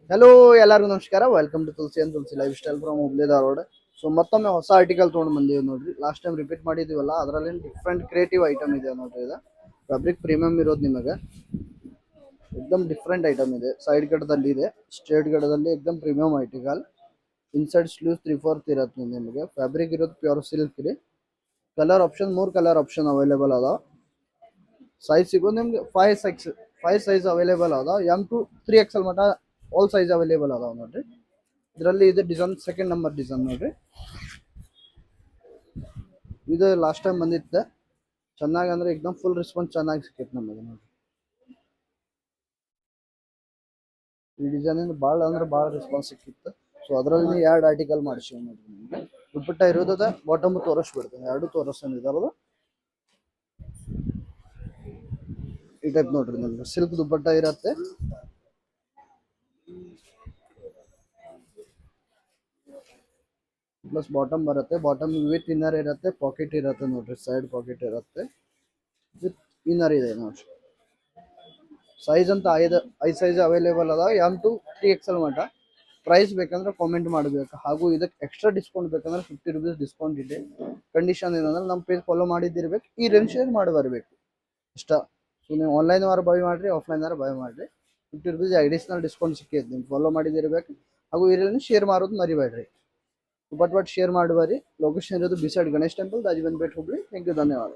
Hello, ಎಲ್ಲರಿಗೂ ನಮಸ್ಕಾರ. Welcome to Tulsi and Tulsi lifestyle from Hubli Dharwad. So ಮತ್ತೊಮ್ಮೆ ಹೊಸ ಆರ್ಟಿಕಲ್ ತೊಗೊಂಡು ಬಂದೀವಿ ನೋಡ್ರಿ. ಲಾಸ್ಟ್ ಟೈಮ್ ರಿಪೀಟ್ ಮಾಡಿದೀವಲ್ಲ, ಅದರಲ್ಲಿ ಡಿಫ್ರೆಂಟ್ ಕ್ರಿಯೇಟಿವ್ ಐಟಮ್ ಇದೆ ನೋಡ್ರಿ. ಇದು ಫ್ಯಾಬ್ರಿಕ್ ಪ್ರೀಮಿಯಂ ಇರೋದು ನಿಮಗೆ ಎಕ್ದಮ್ ಡಿಫ್ರೆಂಟ್ ಐಟಮ್ ಇದೆ. ಸೈಡ್ ಗಡದಲ್ಲಿ ಇದೆ, ಸ್ಟ್ರೇಟ್ ಗಡದಲ್ಲಿ ಎಕ್ದಮ್ ಪ್ರೀಮಿಯಂ ಆರ್ಟಿಕಲ್. ಇನ್ಸೈಡ್ ಸ್ಲೀವ್ಸ್ 3/4 ಇರತ್ತೆ ನಿಮಗೆ. ಫ್ಯಾಬ್ರಿಕ್ ಇರೋದು ಪ್ಯೂರ್ ಸಿಲ್ಕ್ ರೀ. Colour option 3 colour option available ಅದಾವ. ಸೈಜ್ ಸಿಗೋದು ನಿಮ್ಗೆ 5 ಸೈಜ್ ಅವೈಲೇಬಲ್ ಅದಾವ. M to 3XL ಮಟ ಆಲ್ ಸೈಜ್ ಅವೈಲೇಬಲ್ ಅದಾವ ನೋಡ್ರಿ. ಇದರಲ್ಲಿ ಇದು ಡಿಸೈನ್ ಸೆಕೆಂಡ್ ನಂಬರ್ ಡಿಸೈನ್ ನೋಡ್ರಿ. ಇದು ಲಾಸ್ಟ್ ಟೈಮ್ ಬಂದಿತ್ತು ಚೆನ್ನಾಗಿ, ಅಂದ್ರೆ ಎಕ್ದಮ್ ಫುಲ್ ರೆಸ್ಪಾನ್ಸ್ ಚೆನ್ನಾಗಿ ಸಿಕ್ಕಿತ್ತು ನಮಗೆ ನೋಡ್ರಿ. ಈ ಡಿಸೈನ್ ಭಾಳ ಅಂದ್ರೆ ಭಾಳ ರೆಸ್ಪಾನ್ಸ್ ಸಿಕ್ಕಿತ್ತು. ಸೊ ಅದರಲ್ಲಿ ಎರಡು ಆರ್ಟಿಕಲ್ ಮಾಡಿಸಿವಿ ನೋಡ್ರಿ. ನಿಮಗೆ ದುಪ್ಪಟ್ಟ ಇರೋದ ಬಾಟಮ್ ತೋರಿಸ್ಬಿಡ್ತೇನೆ, ಎರಡು ತೋರಿಸ್ತಾನಿದಾರದು. ಈ ಟೈಪ್ ನೋಡ್ರಿ, ನಿಮ್ಗೆ ಸಿಲ್ಕ್ ದುಪ್ಪಟ್ಟ ಇರತ್ತೆ. ಪ್ಲಸ್ ಬಾಟಮ್ ಬರುತ್ತೆ. ಬಾಟಮ್ ವಿತ್ ಇನ್ನರ್ ಇರುತ್ತೆ, ಪಾಕೆಟ್ ಇರುತ್ತೆ ನೋಡ್ರಿ. ಸೈಡ್ ಪಾಕೆಟ್ ಇರುತ್ತೆ ವಿತ್ ಇನ್ನರ್ ಇದೆ ನೋಡ್ರಿ. ಸೈಜ್ ಅಂತ ಐದು ಸೈಜ್ ಅವೈಲೇಬಲ್ ಅದಾವ. M to 3XL ಮಟ. ಪ್ರೈಸ್ ಬೇಕಂದ್ರೆ ಕಾಮೆಂಟ್ ಮಾಡಬೇಕು. ಹಾಗೂ ಇದಕ್ಕೆ ಎಕ್ಸ್ಟ್ರಾ ಡಿಸ್ಕೌಂಟ್ ಬೇಕಂದ್ರೆ 50 ರೂಪೀಸ್ ಡಿಸ್ಕೌಂಟ್ ಇದೆ. ಕಂಡೀಷನ್ ಏನಂದ್ರೆ ನಮ್ಮ ಪೇಜ್ ಫಾಲೋ ಮಾಡಿದ್ದಿರ್ಬೇಕು, ಈ ರೇಂಜ್ ಶೇರ್ ಮಾಡಿ ಬರಬೇಕು ಇಷ್ಟ. ಸೊ ನೀವು ಆನ್ಲೈನ್ ವಾರ ಬೈ ಮಾಡಿರಿ, ಆಫ್ಲೈನ್ ವಾರ ಬೈ ಮಾಡಿರಿ, 50 ರೂಪೀಸ್ ಅಡಿಷನಲ್ ಡಿಸ್ಕೌಂಟ್ ಸಿಕ್ಕೈತೆ. ನೀವು ಫಾಲೋ ಮಾಡಿದಿರ್ಬೇಕು. ಹಾಗೂ ಈ ರೇಂಜ್ ಶೇರ್ ಮಾಡೋದು ಮರಿಬೇಡ್ರಿ. ಬಟ್ ಶೇರ್ ಮಾಡಿ ಬರ್ರಿ. ಲೊಕೇಶನ್ ಇರೋದು beside Ganesh temple, Dajibanpet Hubli. Thank you, ಧನ್ಯವಾದ.